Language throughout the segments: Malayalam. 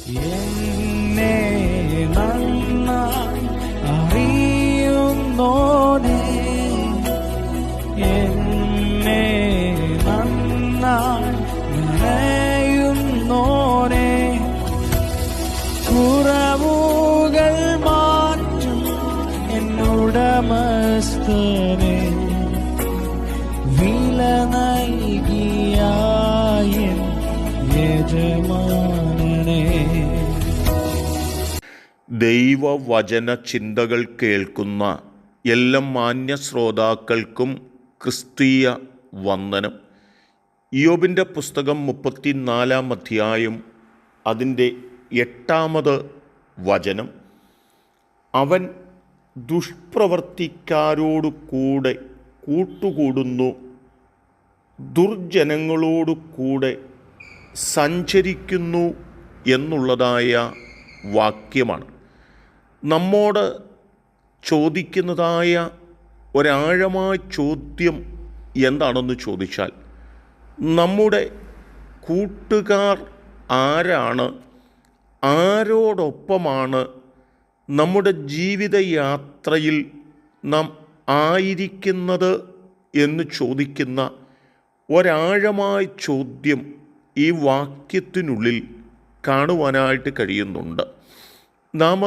എന്നെ നന്നായി അറിയുന്നോനേ, എന്നെ നന്നായി നനയുന്നോനേ, കുറവുകൾ മാറ്റും എന്നുടമസ്ഥനേ, വില നൽകിയായ യജമാനനേ. ദൈവവചന ചിന്തകൾ കേൾക്കുന്ന എല്ലാ മാന്യ ശ്രോതാക്കൾക്കും ക്രിസ്തീയ വന്ദനം. ഇയ്യോബിൻ്റെ പുസ്തകം 34-ാം അധ്യായം അതിൻ്റെ 8-ാമത് വചനം. അവൻ ദുഷ്പ്രവർത്തിക്കാരോടു കൂടെ കൂട്ടുകൂടുന്നു, ദുർജനങ്ങളോടു കൂടെ സഞ്ചരിക്കുന്നു എന്നുള്ളതായ വാക്യമാണ്. നമ്മോട് ചോദിക്കുന്നതായ ഒരാഴമായ ചോദ്യം എന്താണെന്ന് ചോദിച്ചാൽ, നമ്മുടെ കൂട്ടുകാർ ആരാണ്, ആരോടൊപ്പമാണ് നമ്മുടെ ജീവിതയാത്രയിൽ നാം ആയിരിക്കുന്നത് എന്ന് ചോദിക്കുന്ന ഒരാഴമായ ചോദ്യം ഈ വാക്യത്തിനുള്ളിൽ കാണുവാനായിട്ട് കഴിയുന്നുണ്ട്. നാം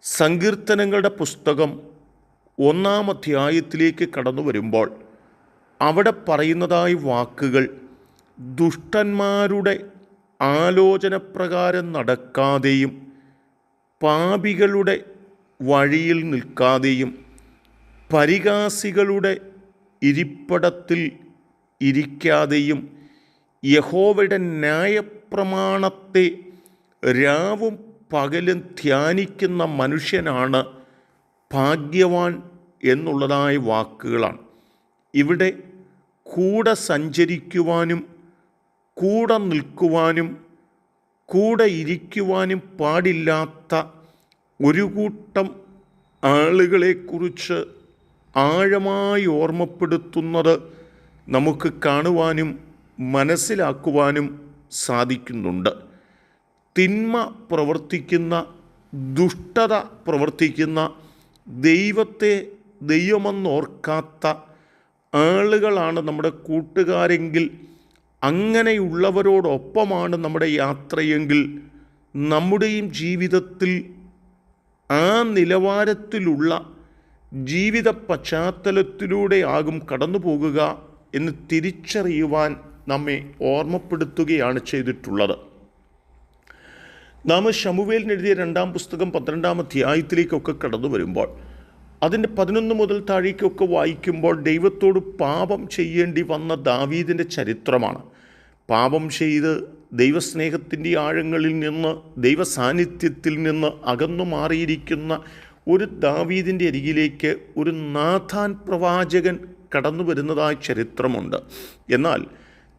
സങ്കീർത്തനങ്ങളുടെ പുസ്തകം 1-ാം അധ്യായത്തിലേക്ക് കടന്നു വരുമ്പോൾ അവിടെ പറയുന്നതായ വാക്കുകൾ, ദുഷ്ടന്മാരുടെ ആലോചന പ്രകാരം നടക്കാതെയും പാപികളുടെ വഴിയിൽ നിൽക്കാതെയും പരിഹാസികളുടെ ഇരിപ്പിടത്തിൽ ഇരിക്കാതെയും യഹോവയുടെ ന്യായപ്രമാണത്തെ രാവും പകലും ധ്യാനിക്കുന്ന മനുഷ്യനാണ് ഭാഗ്യവാൻ എന്നുള്ളതായ വാക്കുകളാണ്. ഇവിടെ കൂടെ സഞ്ചരിക്കുവാനും കൂടെ നിൽക്കുവാനും കൂടെ ഇരിക്കുവാനും പാടില്ലാത്ത ഒരു കൂട്ടം ആളുകളെക്കുറിച്ച് ആഴമായി ഓർമ്മപ്പെടുത്തുന്നത് നമുക്ക് കാണുവാനും മനസ്സിലാക്കുവാനും സാധിക്കുന്നുണ്ട്. തിന്മ പ്രവർത്തിക്കുന്ന, ദുഷ്ടത പ്രവർത്തിക്കുന്ന, ദൈവത്തെ ദൈവമെന്നോർക്കാത്ത ആളുകളാണ് നമ്മുടെ കൂട്ടുകാരെങ്കിൽ, അങ്ങനെയുള്ളവരോടൊപ്പമാണ് നമ്മുടെ യാത്രയെങ്കിൽ, നമ്മുടെയും ജീവിതത്തിൽ ആ നിലവാരത്തിലുള്ള ജീവിത പശ്ചാത്തലത്തിലൂടെ ആകും കടന്നു പോകുക എന്ന് തിരിച്ചറിയുവാൻ നമ്മെ ഓർമ്മപ്പെടുത്തുകയാണ് ചെയ്തിട്ടുള്ളത്. നാം ശമൂവേലിനെഴുതിയ 2-ാം പുസ്തകം 12-ാം അധ്യായത്തിലേക്കൊക്കെ കടന്നു വരുമ്പോൾ അതിൻ്റെ 11 മുതൽ താഴേക്കൊക്കെ വായിക്കുമ്പോൾ ദൈവത്തോട് പാപം ചെയ്യേണ്ടി വന്ന ദാവീദിൻ്റെ ചരിത്രമാണ്. പാപം ചെയ്ത് ദൈവസ്നേഹത്തിൻ്റെ ആഴങ്ങളിൽ നിന്ന്, ദൈവസാന്നിധ്യത്തിൽ നിന്ന് അകന്നു മാറിയിരിക്കുന്ന ഒരു ദാവീദിൻ്റെ അരികിലേക്ക് ഒരു നാഥാൻ പ്രവാചകൻ കടന്നു വരുന്നതായ ചരിത്രമുണ്ട്. എന്നാൽ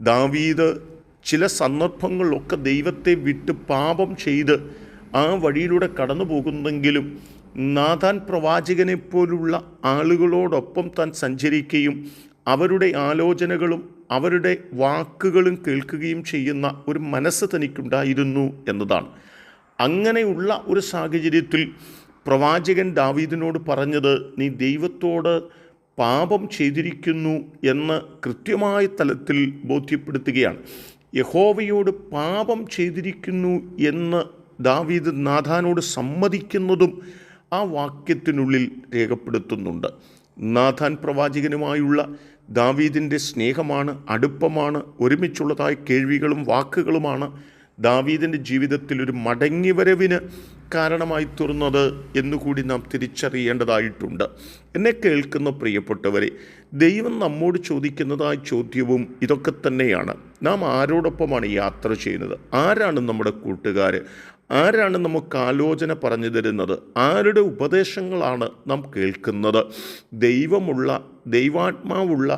ദാവീദ് ചില സന്ദർഭങ്ങളിലൊക്കെ ദൈവത്തെ വിട്ട് പാപം ചെയ്ത് ആ വഴിയിലൂടെ കടന്നു പോകുന്നെങ്കിലും നാഥാൻ പ്രവാചകനെ പോലുള്ള ആളുകളോടൊപ്പം താൻ സഞ്ചരിക്കുകയും അവരുടെ ആലോചനകളും അവരുടെ വാക്കുകളും കേൾക്കുകയും ചെയ്യുന്ന ഒരു മനസ്സ് തനിക്കുണ്ടായിരുന്നു എന്നതാണ്. അങ്ങനെയുള്ള ഒരു സാഹചര്യത്തിൽ പ്രവാചകൻ ദാവീദിനോട് പറഞ്ഞത്, നീ ദൈവത്തോട് പാപം ചെയ്തിരിക്കുന്നു എന്ന് കൃത്യമായ തലത്തിൽ ബോധ്യപ്പെടുത്തുകയാണ്. യഹോവയോട് പാപം ചെയ്തിരിക്കുന്നു എന്ന് ദാവീദ് നാഥാനോട് സമ്മതിക്കുന്നതും ആ വാക്യത്തിനുള്ളിൽ രേഖപ്പെടുത്തുന്നുണ്ട്. നാഥാൻ പ്രവാചകനുമായുള്ള ദാവീദിൻ്റെ സ്നേഹമാണ്, അടുപ്പമാണ്, ഒരുമിച്ചുള്ളതായ കേൾവികളും വാക്കുകളുമാണ് ദാവീദിൻ്റെ ജീവിതത്തിൽ ഒരു മടങ്ങിവരവിന് കാരണമായി തീർന്നത് എന്നുകൂടി നാം തിരിച്ചറിയേണ്ടതായിട്ടുണ്ട്. എന്നെ കേൾക്കുന്ന പ്രിയപ്പെട്ടവരെ, ദൈവം നമ്മോട് ചോദിക്കുന്നതായ ചോദ്യവും ഇതൊക്കെ തന്നെയാണ്. നാം ആരോടൊപ്പമാണ് യാത്ര ചെയ്യുന്നത്? ആരാണ് നമ്മുടെ കൂട്ടുകാർ? ആരാണ് നമുക്ക് ആലോചന പറഞ്ഞു തരുന്നത്? ആരുടെ ഉപദേശങ്ങളാണ് നാം കേൾക്കുന്നത്? ദൈവമുള്ള, ദൈവാത്മാവുള്ള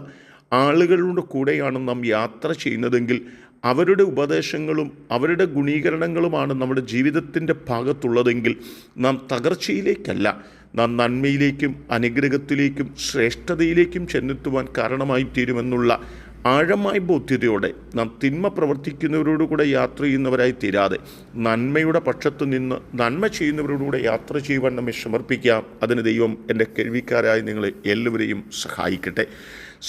ആളുകളുടെ കൂടെയാണ് നാം യാത്ര ചെയ്യുന്നതെങ്കിൽ അവരുടെ ഉപദേശങ്ങളും അവരുടെ ഗുണീകരണങ്ങളുമാണ് നമ്മുടെ ജീവിതത്തിൻ്റെ ഭാഗത്തുള്ളതെങ്കിൽ നാം തകർച്ചയിലേക്കല്ല, നാം നന്മയിലേക്കും അനുഗ്രഹത്തിലേക്കും ശ്രേഷ്ഠതയിലേക്കും ചെന്നെത്തുവാൻ കാരണമായി തീരുമെന്നുള്ള ആഴമായ ബോധ്യതയോടെ നാം തിന്മ പ്രവർത്തിക്കുന്നവരോടുകൂടെ യാത്ര ചെയ്യുന്നവരായി തീരാതെ നന്മയുടെ പക്ഷത്തു നിന്ന് നന്മ ചെയ്യുന്നവരോടുകൂടെ യാത്ര ചെയ്യുവാൻ നമ്മെ സമർപ്പിക്കാം. അതിന് ദൈവം എൻ്റെ കേൾവിക്കാരായ നിങ്ങളെ എല്ലാവരെയും സഹായിക്കട്ടെ.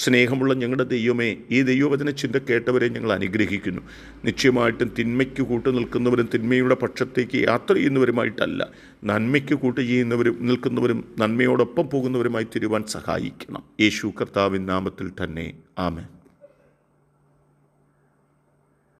സ്നേഹമുള്ള ഞങ്ങളുടെ ദൈവമേ, ഈ ദൈവവചന ചിന്ത കേട്ടവരെ ഞങ്ങൾ അനുഗ്രഹിക്കുന്നു. നിശ്ചയമായിട്ടും തിന്മയ്ക്ക് കൂട്ടു നിൽക്കുന്നവരും തിന്മയുടെ പക്ഷത്തേക്ക് യാത്ര ചെയ്യുന്നവരുമായിട്ടല്ല, നന്മയ്ക്ക് കൂട്ടു ചെയ്യുന്നവരും നിൽക്കുന്നവരും നന്മയോടൊപ്പം പോകുന്നവരുമായി തീരുവാൻ സഹായിക്കണം. യേശു കർത്താവിൻ നാമത്തിൽ തന്നെ ആമേൻ.